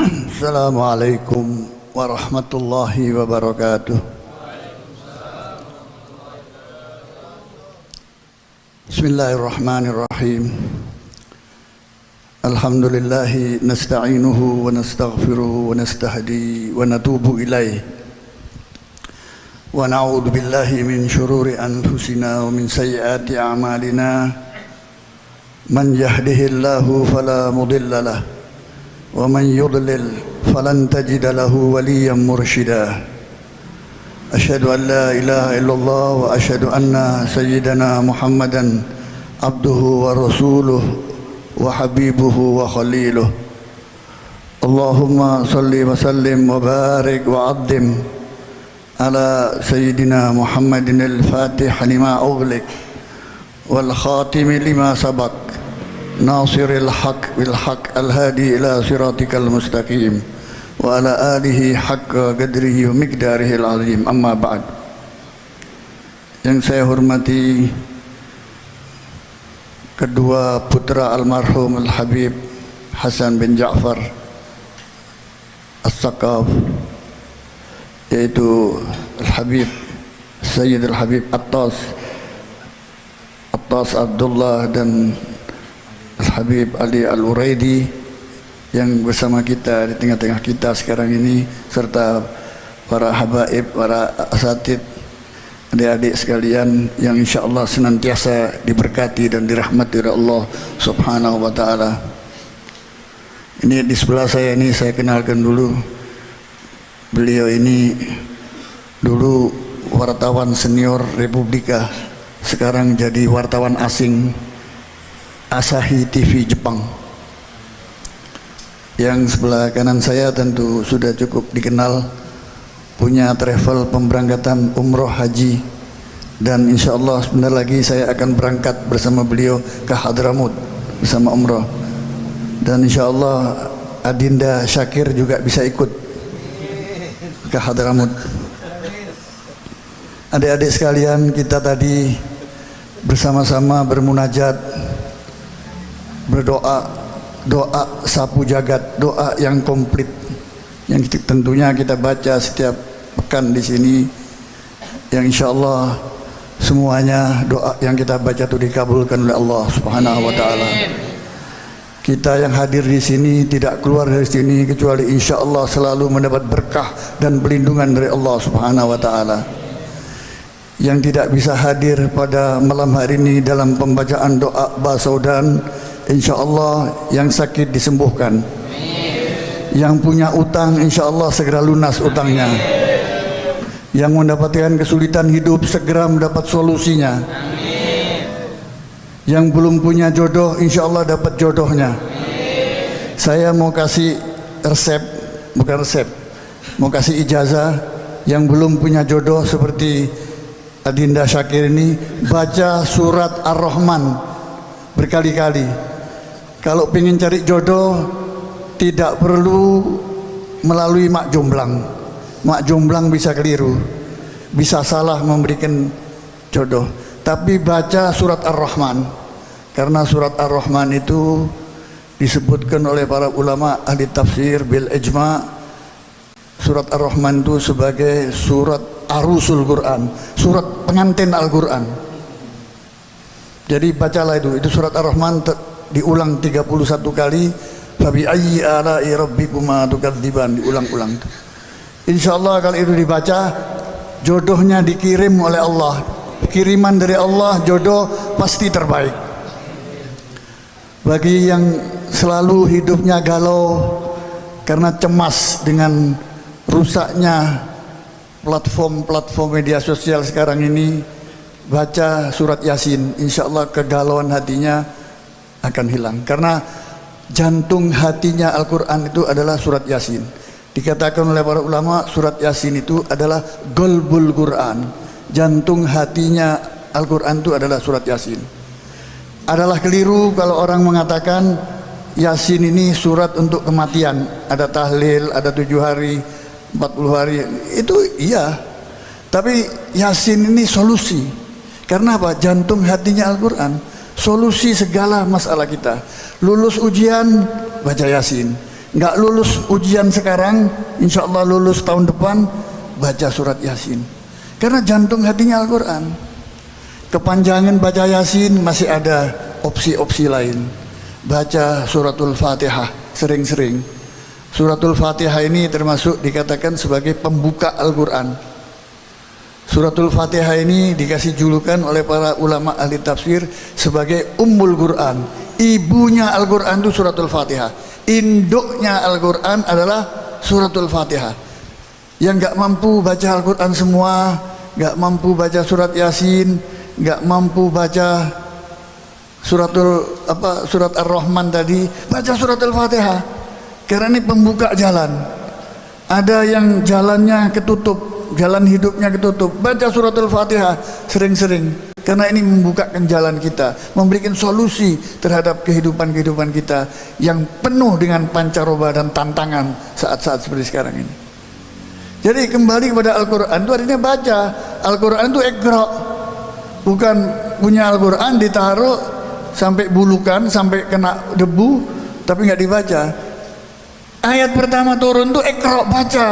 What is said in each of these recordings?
Assalamualaikum warahmatullahi wabarakatuh. Bismillahirrahmanirrahim. Alhamdulillahi nasta'inuhu wa nastaghfiruhu wa nastahdi wa natubu ilaih. Wa na'udzu billahi min syururi anfusina wa min sayyiati a'malina. Man yahdihillahu fala mudilla lahu ومن يضلل فلن تجد له وليا مرشدا أشهد أن لا إله إلا الله وأشهد أن سيدنا محمدا عبده ورسوله وحبيبه وخليله اللهم صل وسلم وبارك وعظم على سيدنا محمد الفاتح لما أغلق والخاتم لما سبق ناصر الحق بالحق الهادي إلى صراطك المستقيم وعلى آله حق قدره ومقداره العظيم أما بعد. Yang saya hormati kedua putra almarhum Al-Habib Hasan bin Ja'far As-Saqaf, yaitu Al-Habib Sayyid Al-Habib Attas Abdullah dan Al-Habib Ali Al-Uraidi yang bersama kita di tengah-tengah kita sekarang ini, serta para habaib, para asatid, adik-adik sekalian yang insyaallah senantiasa diberkati dan dirahmati oleh Allah Subhanahu wa taala. Ini di sebelah saya ini saya kenalkan dulu. Beliau ini dulu wartawan senior Republika, sekarang jadi wartawan asing Asahi TV Jepang. Yang sebelah kanan saya tentu sudah cukup dikenal, punya travel pemberangkatan umroh haji, dan insya Allah sebentar lagi saya akan berangkat bersama beliau ke Hadramut bersama umroh, dan insya Allah Adinda Syakir juga bisa ikut ke Hadramut. Adik-adik sekalian, kita tadi bersama-sama bermunajat, berdoa, doa sapu jagat, doa yang komplit, yang tentunya kita baca setiap pekan di sini, yang insya Allah semuanya doa yang kita baca itu dikabulkan oleh Allah Subhanahu wa taala. Kita yang hadir di sini tidak keluar dari sini kecuali insya Allah selalu mendapat berkah dan perlindungan dari Allah Subhanahu wa taala. Yang tidak bisa hadir pada malam hari ini dalam pembacaan doa basaudan, insya Allah yang sakit disembuhkan, yang punya utang insya Allah segera lunas utangnya, yang mendapatkan kesulitan hidup segera mendapat solusinya, yang belum punya jodoh insya Allah dapat jodohnya. Saya mau kasih resep, bukan resep, mau kasih ijazah yang belum punya jodoh seperti Adinda Syakir ini, baca surat Ar-Rahman berkali-kali. Kalau ingin cari jodoh tidak perlu melalui mak jomblang. Mak jomblang bisa keliru, bisa salah memberikan jodoh. Tapi baca surat Ar-Rahman, karena surat Ar-Rahman itu disebutkan oleh para ulama ahli tafsir bil ijma', surat Ar-Rahman itu sebagai surat arusul Quran, surat pengantin Al-Quran. Jadi bacalah itu surat Ar-Rahman diulang 31 kali. Fabi ayyi ala'i rabbikuma tukadziban, diulang-ulang. Insyaallah kalau itu dibaca, jodohnya dikirim oleh Allah, kiriman dari Allah, jodoh pasti terbaik. Bagi yang selalu hidupnya galau karena cemas dengan rusaknya platform media sosial sekarang ini, baca surat Yasin, insya Allah kegalauan hatinya akan hilang. Karena jantung hatinya Al-Quran itu adalah surat Yasin. Dikatakan oleh para ulama, surat Yasin itu adalah golbul Quran, jantung hatinya Al-Quran itu adalah surat Yasin. Adalah keliru kalau orang mengatakan Yasin ini surat untuk kematian, ada tahlil, ada 7 hari, 40 hari, itu iya. Tapi Yasin ini solusi. Karena apa? Jantung hatinya Al-Quran, solusi segala masalah kita. Lulus ujian baca Yasin, nggak lulus ujian sekarang, insya Allah lulus tahun depan, baca surat Yasin. Karena jantung hatinya Al-Quran. Kepanjangan baca Yasin masih ada opsi-opsi lain. Baca suratul Fatihah sering-sering. Suratul Fatihah ini termasuk dikatakan sebagai pembuka Al-Quran. Suratul Fatihah ini dikasih julukan oleh para ulama ahli tafsir sebagai Ummul Quran. Ibunya Al-Quran itu suratul Fatihah. Induknya Al-Quran adalah suratul Fatihah. Yang gak mampu baca Al-Quran semua, gak mampu baca surat Yasin, gak mampu baca surat Ar-Rahman tadi, baca suratul Fatihah. Karena ini pembuka jalan. Ada yang jalannya ketutup, jalan hidupnya ketutup, baca suratul Fatihah sering-sering. Karena ini membukakan jalan kita, memberikan solusi terhadap kehidupan-kehidupan kita yang penuh dengan pancaroba dan tantangan saat-saat seperti sekarang ini. Jadi kembali kepada Al-Quran itu artinya baca. Al-Quran itu iqra, bukan punya Al-Quran ditaruh sampai bulukan, sampai kena debu, tapi nggak dibaca. Ayat pertama turun itu iqra, baca.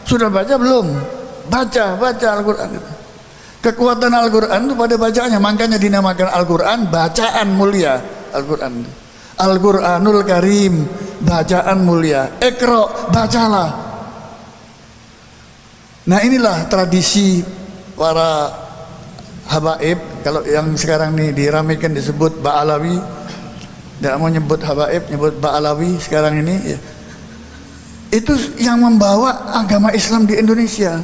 Sudah baca belum? Baca Al-Quran itu. Kekuatan Al-Quran itu pada bacaannya, makanya dinamakan Al-Quran bacaan mulia. Al-Quran, Al-Quranul Karim, bacaan mulia. Iqra, bacalah. Nah inilah tradisi para habaib. Kalau yang sekarang nih diramaikan disebut Ba'alawi, tidak mau nyebut habaib, nyebut Ba'alawi sekarang ini ya. Itu yang membawa agama Islam di Indonesia.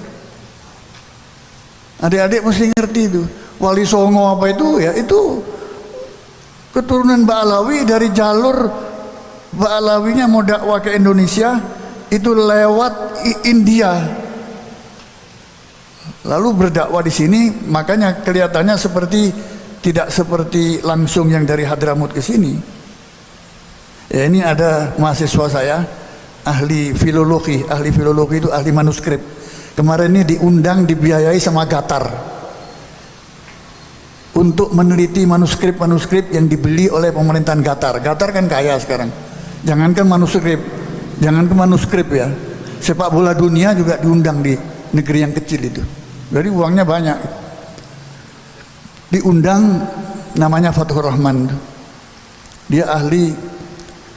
Adik-adik mesti ngerti itu. Wali Songo apa itu ya, itu keturunan Ba'alawi. Dari jalur Ba'alawinya mau dakwah ke Indonesia itu lewat India, lalu berdakwah di sini. Makanya kelihatannya seperti tidak seperti langsung yang dari Hadramut ke sini. Ya, ini ada mahasiswa saya ahli filologi. Ahli filologi itu ahli manuskrip. Kemarin ini diundang, dibiayai sama Qatar untuk meneliti manuskrip-manuskrip yang dibeli oleh pemerintahan Qatar. Qatar kan kaya sekarang. Jangankan manuskrip ya, sepak bola dunia juga diundang di negeri yang kecil itu. Jadi uangnya banyak. Diundang, namanya Fathur Rahman. Dia ahli,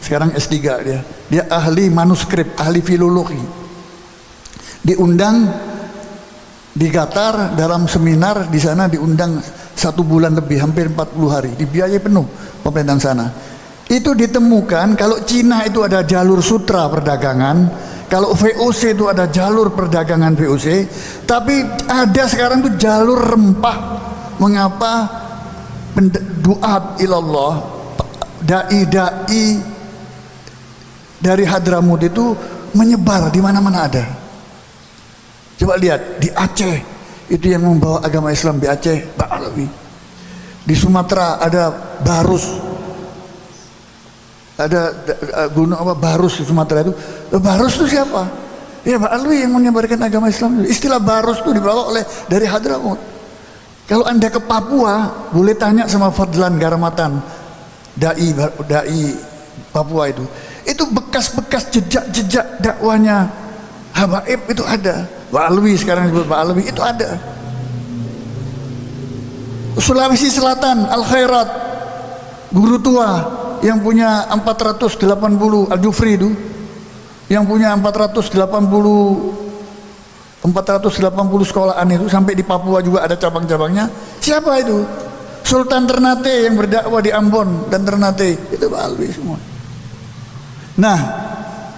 sekarang S3 dia. Dia ahli manuskrip, ahli filologi. Diundang di Qatar dalam seminar di sana, diundang 1 bulan lebih, hampir 40 hari, dibiayai penuh pemerintahan sana. Itu ditemukan kalau Cina itu ada jalur sutra perdagangan, kalau VOC itu ada jalur perdagangan VOC, tapi ada sekarang tuh jalur rempah. Mengapa duat ilallah, dai-dai dari Hadramut itu menyebar di mana-mana ada. Coba lihat di Aceh, itu yang membawa agama Islam di Aceh, Ba'alawi. Di Sumatera ada Barus, ada gunung apa Barus di Sumatera itu. Barus itu siapa? Ya Ba'alawi yang menyebarkan agama Islam. Istilah Barus itu dibawa oleh dari Hadramut. Kalau Anda ke Papua, boleh tanya sama Fadlan Garamatan, dai Papua itu. Itu bekas-bekas jejak-jejak dakwanya habaib itu ada. Ba'alawi sekarang disebut Ba'alawi itu ada. Sulawesi Selatan Al Khairat, guru tua yang punya 480 Al-Jufri itu, yang punya 480 sekolahan itu, sampai di Papua juga ada cabang-cabangnya. Siapa itu? Sultan Ternate yang berdakwah di Ambon dan Ternate, itu Ba'alawi semua. Nah,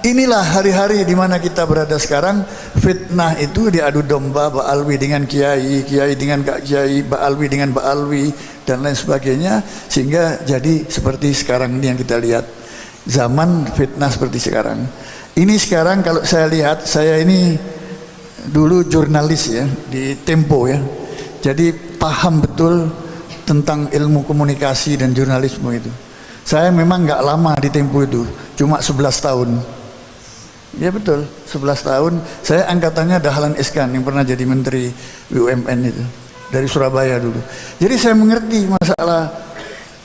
inilah hari-hari di mana kita berada sekarang. Fitnah itu diadu domba, Ba'alawi dengan kiai, kiai dengan kak kiai, Ba'alawi dengan Ba'alawi dan lain sebagainya, sehingga jadi seperti sekarang ini yang kita lihat. Zaman fitnah seperti sekarang. Ini sekarang kalau saya lihat, saya ini dulu jurnalis ya di Tempo ya. Jadi paham betul tentang ilmu komunikasi dan jurnalisme itu. Saya memang nggak lama di Tempo itu, cuma 11 tahun. Ya betul, 11 tahun. Saya angkatannya Dahlan Iskan yang pernah jadi menteri BUMN itu, dari Surabaya dulu. Jadi saya mengerti masalah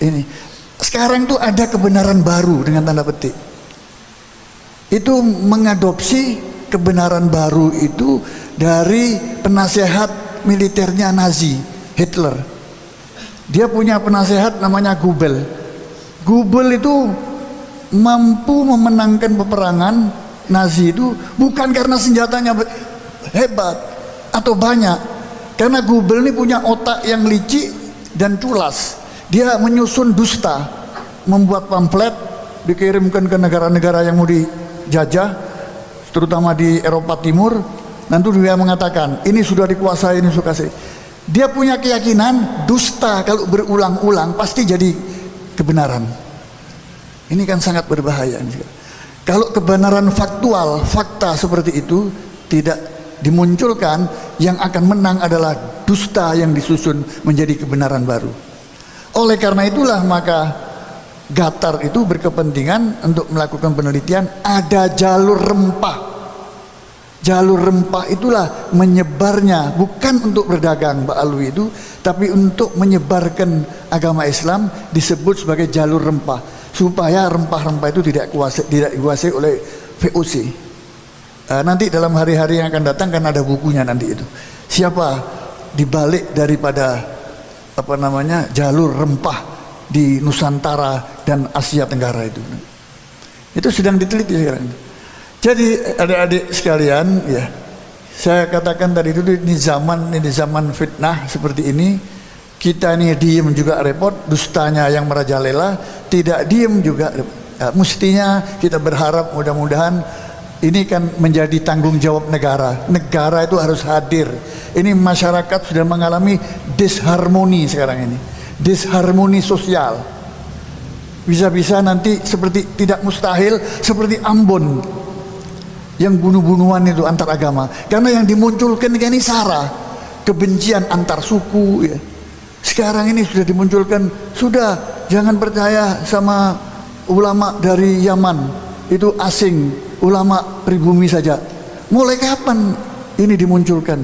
ini. Sekarang tuh ada kebenaran baru dengan tanda petik. itu mengadopsi kebenaran baru itu dari penasehat militernya Nazi, Hitler. Dia punya penasehat namanya Goebbels. Goebbels itu mampu memenangkan peperangan Nazi itu bukan karena senjatanya hebat atau banyak, karena Goebbels ini punya otak yang licik dan culas. Dia menyusun dusta, membuat pamflet, dikirimkan ke negara-negara yang mau dijajah, terutama di Eropa Timur. Nanti dia mengatakan ini sudah dikuasai, ini sudah kasih. Dia punya keyakinan dusta kalau berulang-ulang pasti jadi kebenaran. Ini kan sangat berbahaya. Kalau kebenaran faktual, fakta seperti itu tidak dimunculkan, yang akan menang adalah dusta yang disusun menjadi kebenaran baru. Oleh karena itulah maka Qatar itu berkepentingan untuk melakukan penelitian. Ada jalur rempah. Jalur rempah itulah menyebarnya, bukan untuk berdagang Mbak Alwi itu, tapi untuk menyebarkan agama Islam, disebut sebagai jalur rempah, supaya rempah-rempah itu tidak dikuasai oleh VOC. Nanti dalam hari-hari yang akan datang kan ada bukunya nanti itu. Siapa dibalik daripada apa namanya jalur rempah di Nusantara dan Asia Tenggara itu. Itu sedang diteliti sekarang. Jadi adik-adik sekalian, ya, saya katakan tadi itu ini zaman fitnah seperti ini. Kita ini diem juga repot, dustanya yang merajalela, tidak diem juga. Mestinya kita berharap mudah-mudahan ini kan menjadi tanggung jawab negara. Negara itu harus hadir. Ini masyarakat sudah mengalami disharmoni sekarang ini, disharmoni sosial. Bisa-bisa nanti seperti tidak mustahil seperti Ambon yang bunuh-bunuhan itu antar agama, karena yang dimunculkan ini sara, kebencian antar suku, ya. Sekarang ini sudah dimunculkan, sudah jangan percaya sama ulama dari Yaman, itu asing, ulama pribumi saja. Mulai kapan ini dimunculkan?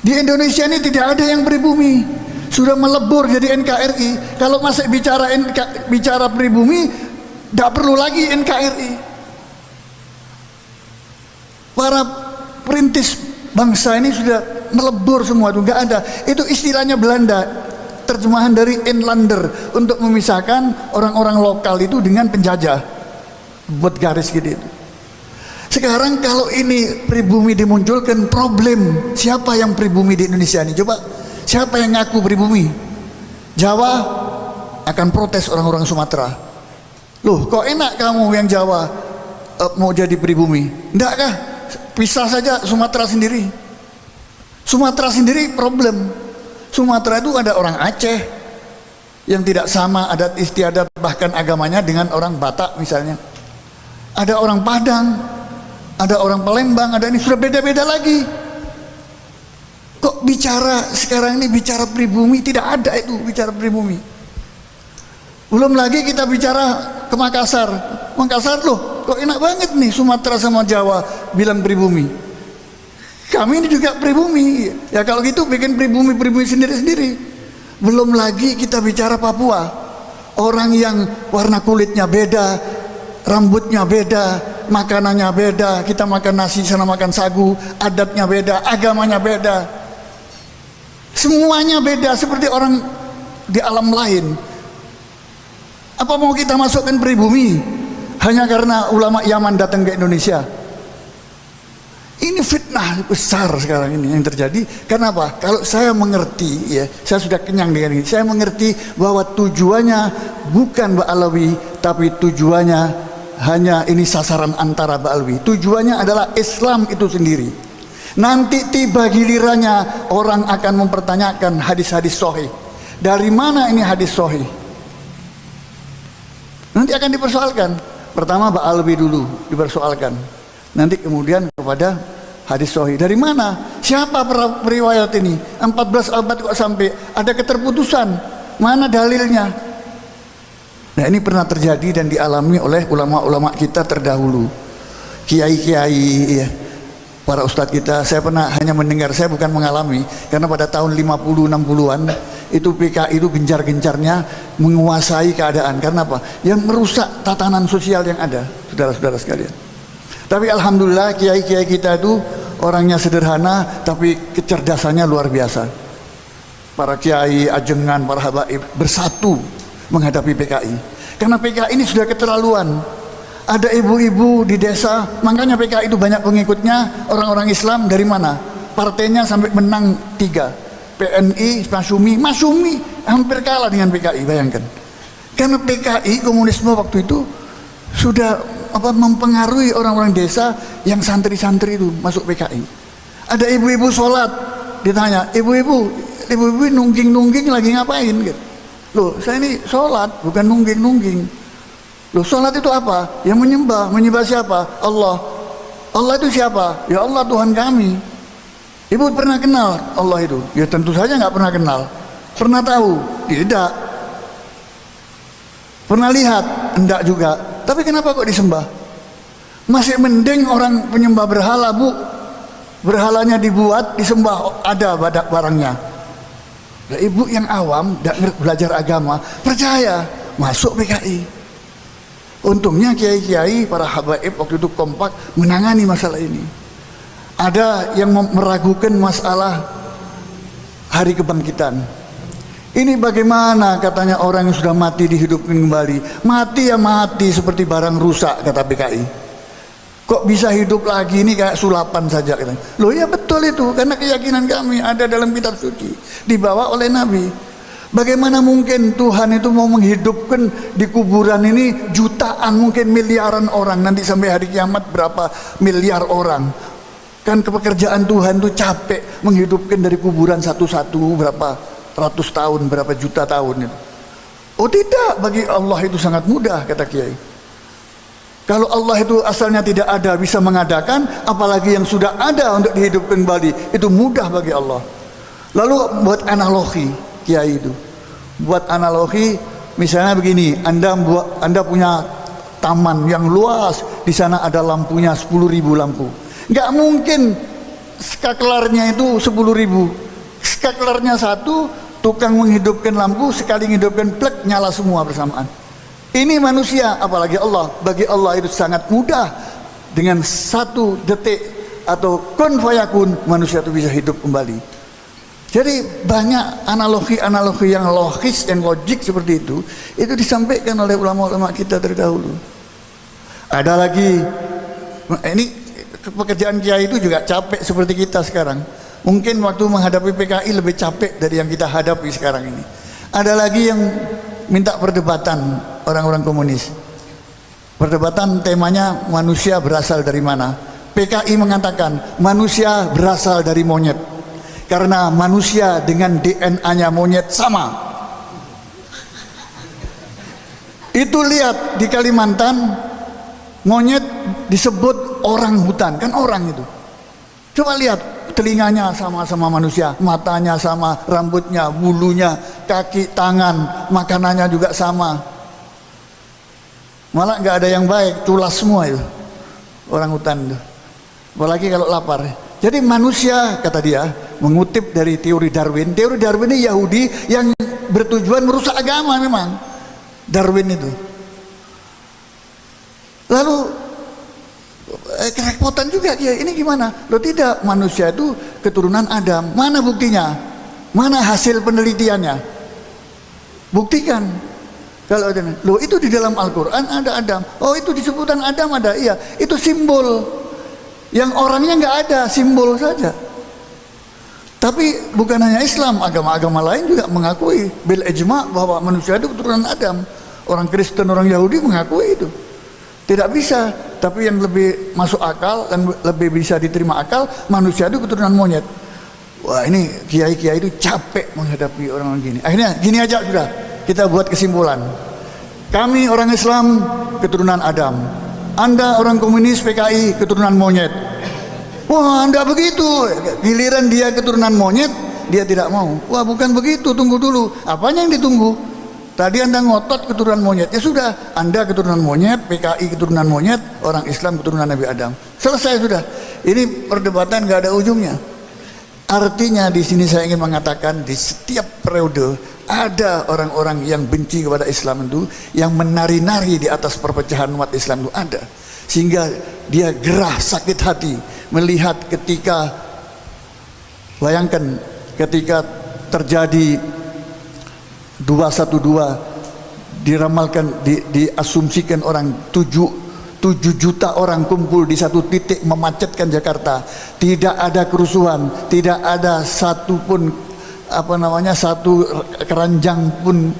Di Indonesia ini tidak ada yang pribumi, sudah melebur jadi NKRI. Kalau masih bicara pribumi, tidak perlu lagi NKRI. Para perintis bangsa ini sudah melebur semua, itu nggak ada. Itu istilahnya Belanda, terjemahan dari inlander, untuk memisahkan orang-orang lokal itu dengan penjajah, buat garis gitu. Sekarang kalau ini pribumi dimunculkan, problem siapa yang pribumi di Indonesia ini? Coba siapa yang ngaku pribumi? Jawa akan protes orang-orang Sumatera. Loh, kok enak kamu yang Jawa mau jadi pribumi? Enggak kah? Pisah saja Sumatera sendiri. Sumatera sendiri problem. Sumatera itu ada orang Aceh yang tidak sama adat istiadat bahkan agamanya dengan orang Batak misalnya. Ada orang Padang, ada orang Palembang, ada ini sudah beda-beda lagi. Kok bicara sekarang ini bicara pribumi, tidak ada itu bicara pribumi. Belum lagi kita bicara ke Makassar. Makassar loh, kok enak banget nih Sumatera sama Jawa bilang pribumi. Kami ini juga pribumi. Ya kalau gitu bikin pribumi-pribumi sendiri-sendiri. Belum lagi kita bicara Papua. Orang yang warna kulitnya beda, rambutnya beda, makanannya beda. Kita makan nasi, sana makan sagu, adatnya beda, agamanya beda. Semuanya beda seperti orang di alam lain. Apa mau kita masukkan pribumi hanya karena ulama Yaman datang ke Indonesia? Ini fitnah besar sekarang ini yang terjadi. Kenapa? Kalau saya mengerti, ya, saya sudah kenyang dengan ini. Saya mengerti bahwa tujuannya bukan Mbak Alawi, tapi tujuannya hanya ini sasaran antara Mbak Alwi. Tujuannya adalah Islam itu sendiri. Nanti tiba gilirannya orang akan mempertanyakan hadis-hadis sahih. Dari mana ini hadis sahih? Nanti akan dipersoalkan. Pertama Mbak Alwi dulu dipersoalkan. Nanti kemudian kepada hadis sahih. Dari mana? Siapa periwayat ini? 14 abad kok sampai ada keterputusan. Mana dalilnya? Nah ini pernah terjadi dan dialami oleh ulama-ulama kita terdahulu. Kiai-kiai, ya, para ustadz kita. Saya pernah hanya mendengar, saya bukan mengalami. Karena pada tahun 50-60an itu PKI itu gencar-gencarnya menguasai keadaan. Karena apa? Yang merusak tatanan sosial yang ada, saudara-saudara sekalian. Tapi alhamdulillah kiai-kiai kita itu orangnya sederhana tapi kecerdasannya luar biasa. Para kiai, ajengan, para habaib bersatu menghadapi PKI. Karena PKI ini sudah keterlaluan. Ada ibu-ibu di desa, makanya PKI itu banyak pengikutnya orang-orang Islam dari mana? Partainya sampai menang 3. PNI, Masyumi hampir kalah dengan PKI, bayangkan. Karena PKI komunisme waktu itu sudah mempengaruhi orang-orang desa yang santri-santri itu masuk PKI. Ada ibu-ibu sholat, ditanya, ibu-ibu nungging-nungging lagi ngapain? Gitu. Loh, saya ini sholat, bukan nungging-nungging. Loh, sholat itu apa? Yang menyembah siapa? Allah. Allah itu siapa? Ya Allah, Tuhan kami. Ibu pernah kenal Allah itu? Ya tentu saja nggak pernah kenal. Pernah tahu? Tidak. Pernah lihat? Enggak juga. Tapi kenapa kok disembah? Masih mending orang penyembah berhala, Bu. Berhalanya dibuat, disembah, ada barangnya. Nah, ibu yang awam, tidak belajar agama, percaya, masuk PKI. Untungnya kiai-kiai, para habaib waktu itu kompak menangani masalah ini. Ada yang meragukan masalah hari kebangkitan. Ini bagaimana katanya orang yang sudah mati dihidupkan kembali. Mati ya mati seperti barang rusak, kata PKI. Kok bisa hidup lagi, ini kayak sulapan saja katanya. Loh ya betul itu, karena keyakinan kami ada dalam kitab suci, dibawa oleh Nabi. Bagaimana mungkin Tuhan itu mau menghidupkan di kuburan ini jutaan, mungkin miliaran orang, nanti sampai hari kiamat berapa miliar orang. Kan pekerjaan Tuhan itu capek menghidupkan dari kuburan satu-satu berapa ratus tahun, berapa juta tahun itu. Oh tidak, bagi Allah itu sangat mudah, kata Kiai. Kalau Allah itu asalnya tidak ada bisa mengadakan, apalagi yang sudah ada untuk dihidupkan kembali, itu mudah bagi Allah. Lalu buat analogi Kiai itu, buat analogi, misalnya begini, Anda punya taman yang luas, di sana ada lampunya 10.000 lampu. Nggak mungkin skaklarnya itu 10.000. Skaklarnya satu, tukang menghidupkan lampu, sekali menghidupkan plek nyala semua bersamaan. Ini manusia, apalagi Allah. Bagi Allah itu sangat mudah, dengan 1 detik atau kun fayakun manusia itu bisa hidup kembali. Jadi banyak analogi-analogi yang logis dan logik seperti itu disampaikan oleh ulama-ulama kita terdahulu. Ada lagi, ini pekerjaan kiai itu juga capek seperti kita sekarang. Mungkin waktu menghadapi PKI lebih capek dari yang kita hadapi sekarang ini. Ada lagi yang minta perdebatan orang-orang komunis. Perdebatan temanya manusia berasal dari mana? PKI mengatakan manusia berasal dari monyet. Karena manusia dengan DNA-nya monyet sama. Itu lihat di Kalimantan, monyet disebut orang hutan, kan orang itu. Coba lihat, telinganya sama-sama manusia, matanya sama, rambutnya, bulunya, kaki, tangan, makanannya juga sama. Malah nggak ada yang baik, tulas semua itu orang hutan itu. Apalagi kalau lapar. Jadi manusia, kata dia, mengutip dari teori Darwin. Teori Darwin ini Yahudi yang bertujuan merusak agama memang. Darwin itu. Lalu kerepotan juga ya, ini gimana? Loh tidak, manusia itu keturunan Adam. Mana buktinya? Mana hasil penelitiannya? Buktikan. Kalau ada, loh itu di dalam Al-Quran ada Adam. Oh itu disebutkan Adam ada, iya. Itu simbol. Yang orangnya nggak ada, simbol saja. Tapi bukan hanya Islam, agama-agama lain juga mengakui bil ijma bahwa manusia itu keturunan Adam. Orang Kristen, orang Yahudi mengakui itu. Tidak bisa, tapi yang lebih masuk akal dan lebih bisa diterima akal, manusia itu keturunan monyet. Wah ini kiai-kiai itu capek menghadapi orang-orang gini. Akhirnya gini aja sudah, kita buat kesimpulan. Kami orang Islam keturunan Adam. Anda orang komunis PKI keturunan monyet. Wah Anda begitu, giliran dia keturunan monyet dia tidak mau. Wah bukan begitu, tunggu dulu. Apanya yang ditunggu? Tadi Anda ngotot keturunan monyet. Ya sudah, Anda keturunan monyet, PKI keturunan monyet, orang Islam keturunan Nabi Adam. Selesai sudah. Ini perdebatan gak ada ujungnya. Artinya di sini saya ingin mengatakan di setiap periode ada orang-orang yang benci kepada Islam itu, yang menari-nari di atas perpecahan umat Islam itu ada, sehingga dia gerah sakit hati melihat ketika, bayangkan ketika terjadi 212, diramalkan, diasumsikan orang 7 juta orang kumpul di satu titik memacetkan Jakarta, tidak ada kerusuhan, tidak ada satu pun satu keranjang pun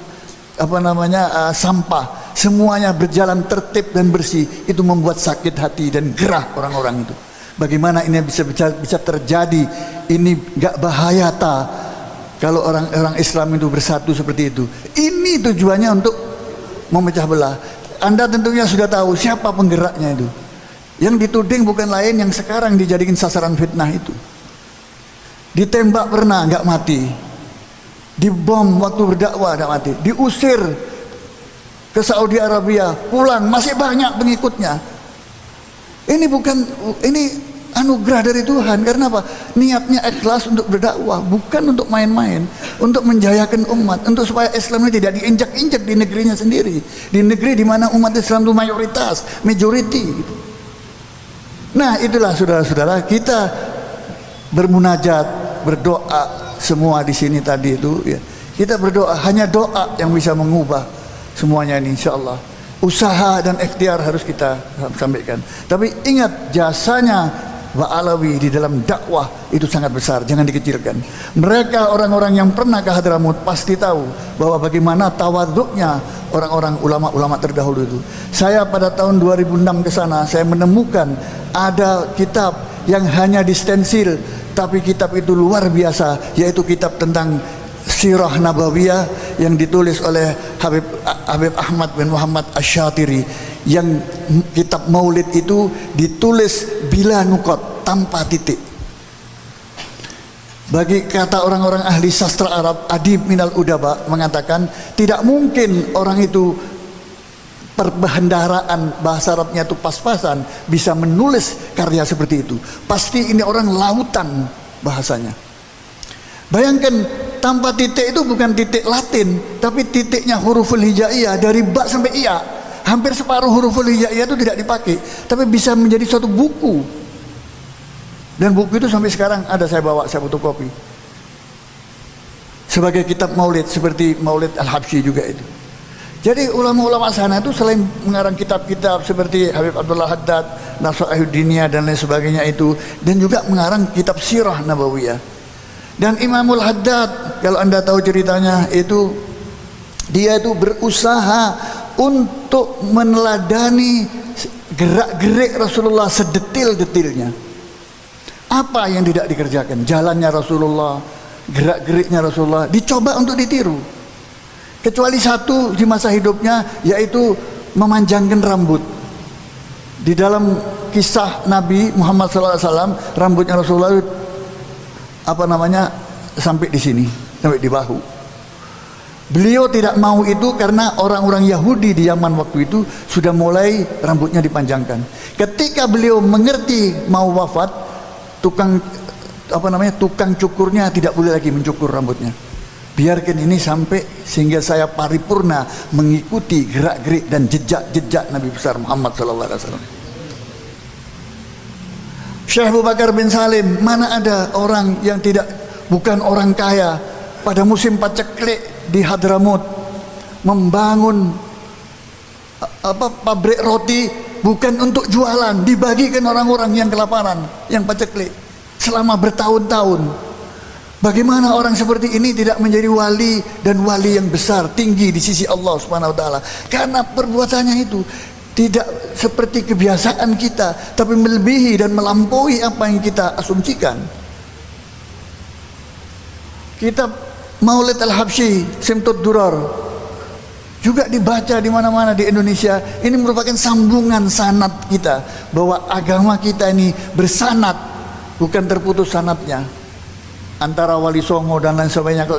sampah, semuanya berjalan tertib dan bersih. Itu membuat sakit hati dan gerah orang-orang itu. Bagaimana ini bisa terjadi? Ini gak bahaya kalau orang-orang Islam itu bersatu seperti itu? Ini tujuannya untuk memecah belah. Anda tentunya sudah tahu siapa penggeraknya itu. Yang dituding bukan lain yang sekarang dijadikan sasaran fitnah itu. Ditembak pernah nggak mati, dibom waktu berdakwah nggak mati, diusir ke Saudi Arabia, pulang masih banyak pengikutnya. Ini anugerah dari Tuhan. Karena apa? Niatnya ikhlas untuk berdakwah, bukan untuk main-main, untuk menjayakan umat, untuk supaya Islam ini tidak diinjak-injak di negerinya sendiri, di negeri di mana umat Islam itu mayoritas, majority. Nah, itulah saudara-saudara, kita bermunajat, berdoa semua di sini tadi itu ya. Kita berdoa, hanya doa yang bisa mengubah semuanya ini, insyaallah. Usaha dan ikhtiar harus kita sampaikan. Tapi ingat, jasanya Pak Alawi di dalam dakwah itu sangat besar, jangan dikecilkan. Mereka orang-orang yang pernah ke Hadramut pasti tahu bahwa bagaimana tawaduknya orang-orang ulama-ulama terdahulu itu. Saya pada tahun 2006 ke sana, saya menemukan ada kitab yang hanya distensil, tapi kitab itu luar biasa, yaitu kitab tentang Sirah Nabawiyah yang ditulis oleh Habib Ahmad bin Muhammad Asy-Syatiri. Yang kitab Maulid itu ditulis bila nukot, tanpa titik. Bagi kata orang-orang ahli sastra Arab, adib minal udaba mengatakan tidak mungkin orang itu perbendaharaan bahasa Arabnya itu pas-pasan bisa menulis karya seperti itu. Pasti ini orang lautan bahasanya. Bayangkan, tanpa titik itu bukan titik Latin, tapi titiknya huruful hijaiyah dari ba sampai iya. Hampir separuh huruful hijaiyah itu tidak dipakai, tapi bisa menjadi suatu buku. Dan buku itu sampai sekarang ada, saya bawa, saya fotokopi. Sebagai kitab Maulid, seperti Maulid Al-Habsyi juga itu. Jadi ulama-ulama sana itu selain mengarang kitab-kitab seperti Habib Abdullah Haddad, Nasr-Ahyuddiniyah dan lain sebagainya itu, dan juga mengarang kitab Sirah Nabawiyah. Dan Imamul Haddad, kalau Anda tahu ceritanya, itu dia itu berusaha untuk meneladani gerak-gerik Rasulullah sedetil-detilnya. Apa yang tidak dikerjakan? Jalannya Rasulullah, gerak-geriknya Rasulullah dicoba untuk ditiru. Kecuali satu di masa hidupnya, yaitu memanjangkan rambut. Di dalam kisah Nabi Muhammad SAW, rambutnya Rasulullah sampai di sini, sampai di bahu. Beliau tidak mau itu karena orang-orang Yahudi di zaman waktu itu sudah mulai rambutnya dipanjangkan. Ketika beliau mengerti mau wafat, tukang cukurnya tidak boleh lagi mencukur rambutnya. Biarkan ini sampai sehingga saya paripurna mengikuti gerak-gerik dan jejak-jejak Nabi besar Muhammad SAW. Syekh Abu Bakar bin Salim, mana ada orang yang bukan orang kaya, pada musim paceklik di Hadramut membangun pabrik roti bukan untuk jualan, dibagikan orang-orang yang kelaparan, yang paceklik selama bertahun-tahun. Bagaimana orang seperti ini tidak menjadi wali, dan wali yang besar, tinggi di sisi Allah Subhanahu wa taala? Karena perbuatannya itu tidak seperti kebiasaan kita, tapi melebihi dan melampaui apa yang kita asumsikan. Kitab Maulid Al-Habsyi, Simtud Durar, juga dibaca di mana-mana di Indonesia. Ini merupakan sambungan sanad kita, bahwa agama kita ini bersanad, bukan terputus sanadnya. Antara Wali Songo dan lain sebagainya,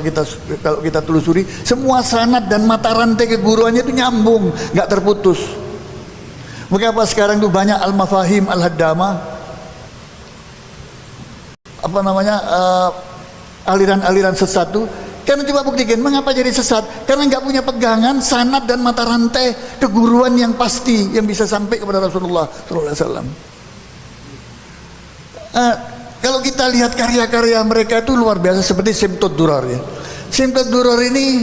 kalau kita telusuri, semua sanad dan mata rantai keguruannya itu nyambung, nggak terputus. Mengapa sekarang itu banyak al-mafahim al-haddamah, aliran-aliran sesat tuh. Karena coba buktikan mengapa jadi sesat? Karena nggak punya pegangan sanad dan mata rantai keguruan yang pasti yang bisa sampai kepada Rasulullah SAW. Kalau kita lihat karya-karya mereka itu luar biasa, seperti Simtud Durar ya. Simtud Durar ini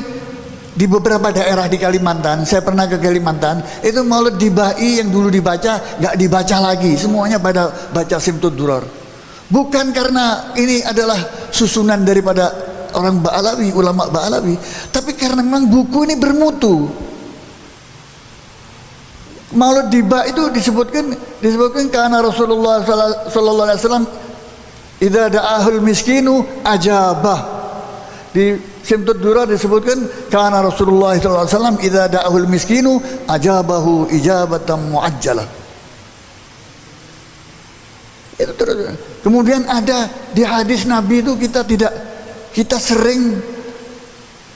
di beberapa daerah di Kalimantan, saya pernah ke Kalimantan, itu Maulid Dibai yang dulu dibaca nggak dibaca lagi, semuanya pada baca Simtud Durar. Bukan karena ini adalah susunan daripada orang Ba'alawi, ulama Ba'alawi, tapi karena memang buku ini bermutu. Maulid Diba itu disebutkan karena Rasulullah sallallahu alaihi wasallam idza da'ahul miskinu ajabah. Di Simtud Durar disebutkan karena Rasulullah sallallahu alaihi wasallam idza da'ahul miskinu ajabahu ijabatan muajjalah. Itu terus. Kemudian ada di hadis Nabi itu kita sering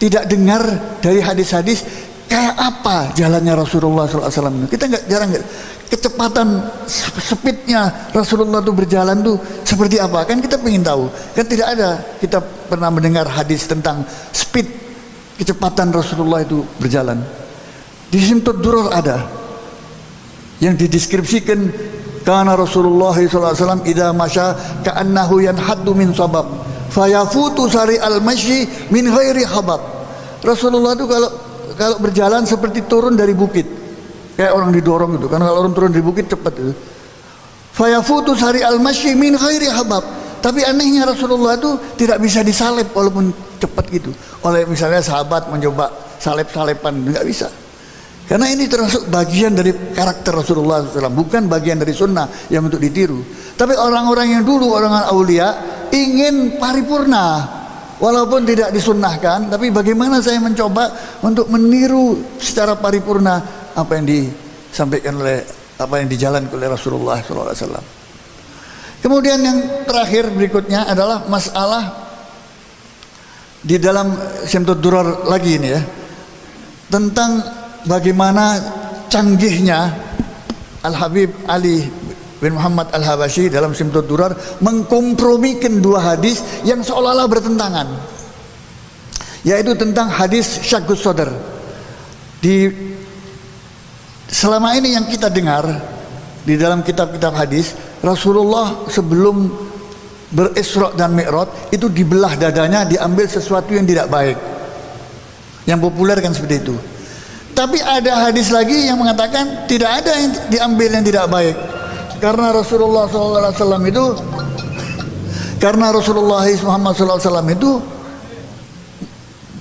tidak dengar dari hadis-hadis kayak apa jalannya Rasulullah SAW. Kita jarang kecepatan speednya Rasulullah itu berjalan tuh seperti apa, kan kita pengen tahu. Kan tidak ada kita pernah mendengar hadis tentang speed kecepatan Rasulullah itu berjalan. Di Simtud Durar ada yang dideskripsikan karena Rasulullah SAW idza masya ka'annahu yanhaddu min sabab fayafutu sari al-masyi min ghairi habab. Rasulullah itu kalau berjalan seperti turun dari bukit, kayak orang didorong itu. Karena kalau orang turun dari bukit cepat itu. Fayafutu sari al-masyi min ghairi habab. Tapi anehnya Rasulullah itu tidak bisa disalib walaupun cepat gitu. Oleh misalnya sahabat mencoba salep-salepan, nggak bisa. Karena ini termasuk bagian dari karakter Rasulullah SAW, bukan bagian dari sunnah yang untuk ditiru. Tapi orang-orang yang dulu, orang aulia, ingin paripurna, walaupun tidak disunnahkan. Tapi bagaimana saya mencoba untuk meniru secara paripurna apa yang disampaikan oleh, apa yang dijalankan oleh Rasulullah SAW. Kemudian yang terakhir berikutnya adalah masalah di dalam Simtud Durar lagi ini ya, tentang bagaimana canggihnya Al-Habib Ali bin Muhammad Al-Habashi dalam Simtud Durar mengkompromikan dua hadis yang seolah-olah bertentangan, yaitu tentang hadis Syaqqus Sadr. Selama ini yang kita dengar di dalam kitab-kitab hadis, Rasulullah sebelum berisra dan mi'raj itu dibelah dadanya, diambil sesuatu yang tidak baik. Yang populer kan seperti itu. Tapi ada hadis lagi yang mengatakan tidak ada yang diambil yang tidak baik. Karena Rasulullah SAW itu, karena Rasulullah Muhammad SAW itu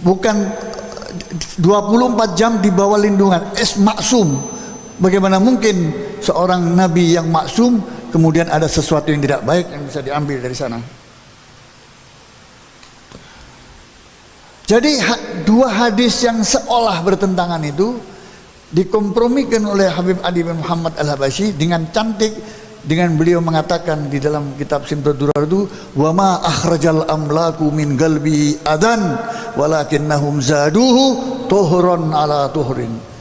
bukan 24 jam di bawah lindungan, maksum. Bagaimana mungkin seorang nabi yang maksum kemudian ada sesuatu yang tidak baik yang bisa diambil dari sana? Jadi dua hadis yang seolah bertentangan itu dikompromikan oleh Habib Ali bin Muhammad Al-Habashi dengan cantik, dengan beliau mengatakan di dalam kitab Simtud Durar itu, wa ma akhrajal amlaku min galbi adan walakinnahum zaduhu tuhran ala tuhrin.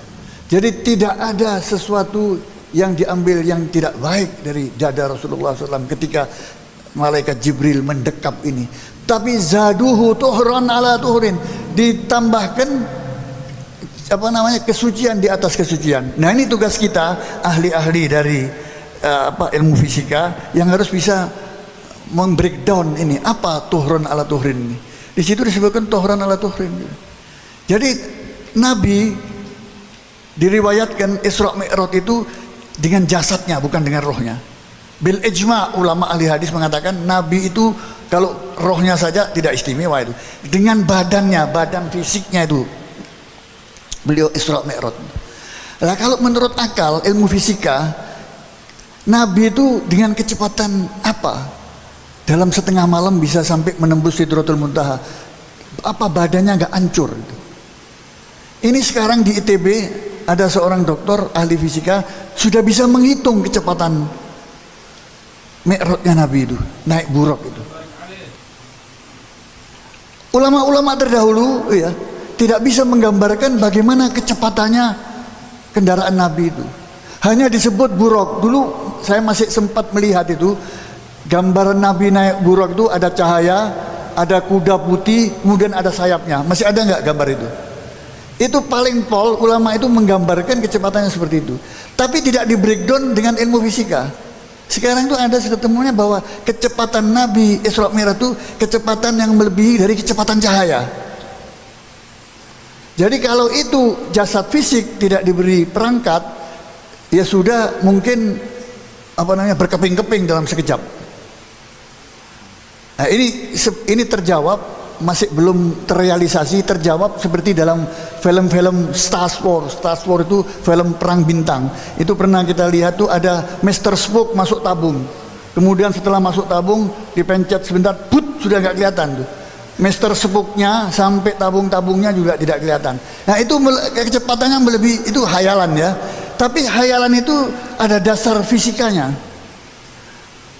Jadi tidak ada sesuatu yang diambil yang tidak baik dari dada Rasulullah SAW ketika malaikat Jibril mendekap ini. Tapi zaduhu tuhran ala tuhrin, ditambahkan kesucian di atas kesucian. Nah ini tugas kita ahli-ahli dari ilmu fisika yang harus bisa membreakdown ini apa tuhran ala tuhrin ini. Di situ disebutkan tuhran ala tuhrin. Jadi Nabi diriwayatkan Isra Mi'raj itu dengan jasadnya, bukan dengan rohnya. Bil ijma ulama ahli hadis mengatakan Nabi itu kalau rohnya saja tidak istimewa itu, dengan badannya, badan fisiknya itu beliau Isra Mi'raj. Nah kalau menurut akal ilmu fisika, Nabi itu dengan kecepatan apa dalam setengah malam bisa sampai menembus Sidratul Muntaha? Apa badannya nggak hancur? Ini sekarang di ITB ada seorang dokter ahli fisika sudah bisa menghitung kecepatan Mi'rajnya Nabi itu, naik buraq itu. Ulama-ulama terdahulu ya tidak bisa menggambarkan bagaimana kecepatannya kendaraan Nabi itu. Hanya disebut buraq. Dulu saya masih sempat melihat itu gambaran Nabi naik burak itu ada cahaya, ada kuda putih, kemudian ada sayapnya. Masih ada nggak gambar itu? Itu paling pol, ulama itu menggambarkan kecepatannya seperti itu. Tapi tidak di breakdown dengan ilmu fisika. Sekarang itu ada sudah temuannya bahwa kecepatan Nabi Isra Mi'raj itu kecepatan yang melebihi dari kecepatan cahaya. Jadi kalau itu jasad fisik tidak diberi perangkat, ya sudah mungkin berkeping-keping dalam sekejap. Nah, ini terjawab, masih belum terrealisasi, terjawab seperti dalam film-film Star Wars. Star Wars itu film perang bintang. Itu pernah kita lihat tuh ada Mr. Spock masuk tabung. Kemudian setelah masuk tabung dipencet sebentar, put, sudah nggak kelihatan tuh. Mr. Spock-nya sampai tabung-tabungnya juga tidak kelihatan. Nah, itu kecepatannya melebihi, itu hayalan ya. Tapi hayalan itu ada dasar fisikanya.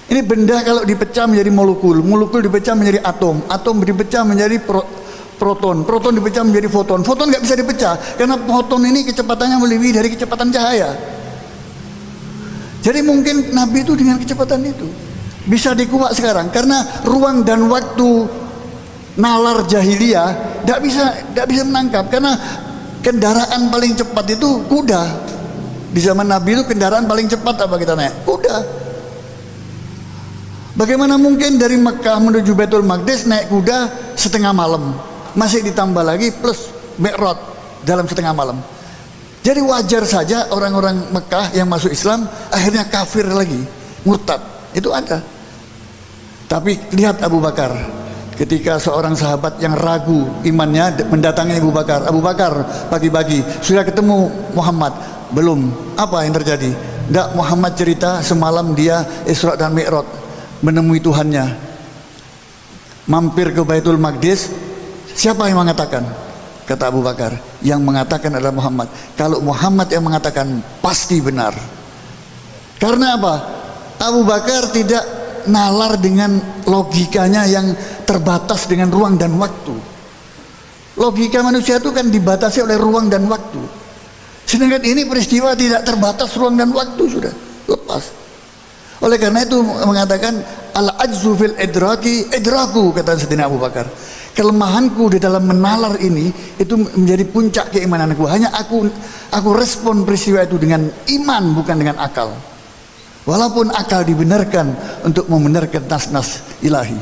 Ini benda kalau dipecah menjadi molekul, molekul dipecah menjadi atom, atom dipecah menjadi proton, proton dipecah menjadi foton, foton nggak bisa dipecah karena foton ini kecepatannya melebihi dari kecepatan cahaya. Jadi mungkin Nabi itu dengan kecepatan itu bisa dikuak sekarang karena ruang dan waktu nalar jahiliyah tidak bisa menangkap, karena kendaraan paling cepat itu kuda. Di zaman Nabi itu kendaraan paling cepat apa kita naik? Kuda. Bagaimana mungkin dari Mekah menuju Baitul Maqdis naik kuda setengah malam, masih ditambah lagi plus Mi'raj dalam setengah malam. Jadi wajar saja orang-orang Mekah yang masuk Islam akhirnya kafir lagi, murtad. Itu ada. Tapi lihat Abu Bakar, ketika seorang sahabat yang ragu imannya mendatangi Abu Bakar. Abu Bakar, pagi-pagi sudah ketemu Muhammad? Belum. Apa yang terjadi? Tidak, Muhammad cerita semalam dia Isra dan Mi'raj, menemui Tuhannya, mampir ke Baitul Maqdis. Siapa yang mengatakan? Kata Abu Bakar, yang mengatakan adalah Muhammad. Kalau Muhammad yang mengatakan, pasti benar. Karena apa? Abu Bakar tidak nalar dengan logikanya yang terbatas dengan ruang dan waktu. Logika manusia itu kan dibatasi oleh ruang dan waktu. Sedangkan ini peristiwa tidak terbatas ruang dan waktu, sudah lepas. Oleh karena itu mengatakan al-ajzu fil idraki idraku, kata Sayyidina Abu Bakar. Kelemahanku di dalam menalar ini itu menjadi puncak keimananku. Hanya aku respon peristiwa itu dengan iman, bukan dengan akal. Walaupun akal dibenarkan untuk membenarkan nas-nas ilahi.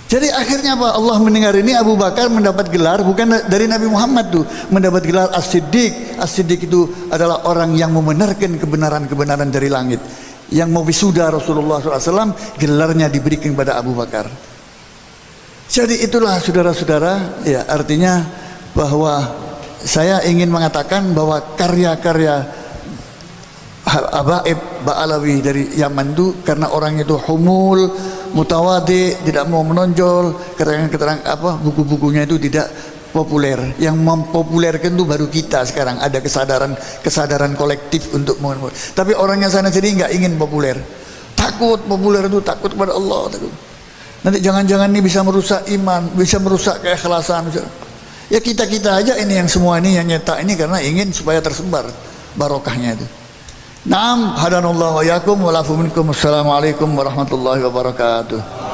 Jadi akhirnya apa? Allah mendengar ini, Abu Bakar mendapat gelar bukan dari Nabi Muhammad tuh, mendapat gelar As-Siddiq. As-Siddiq itu adalah orang yang membenarkan kebenaran-kebenaran dari langit. Yang mau wisuda Rasulullah SAW, gelarnya diberikan kepada Abu Bakar. Jadi itulah saudara-saudara, ya, artinya bahwa saya ingin mengatakan bahwa karya-karya Habaib Ba'alawi dari Yaman itu karena orang itu humul, mutawadi, tidak mau menonjol, keterangan buku-bukunya itu tidak populer. Yang mempopulerkan itu baru kita sekarang, ada kesadaran kolektif untuk tapi orangnya sana sendiri nggak ingin populer, takut populer itu, takut kepada Allah, takut nanti jangan-jangan ini bisa merusak iman, bisa merusak keikhlasan. Ya kita aja ini yang semua ini yang nyetak ini karena ingin supaya tersebar barokahnya itu. Naam, hadanallahu wa yakum wa lafu minkum. Assalamualaikum warahmatullahi wabarakatuh.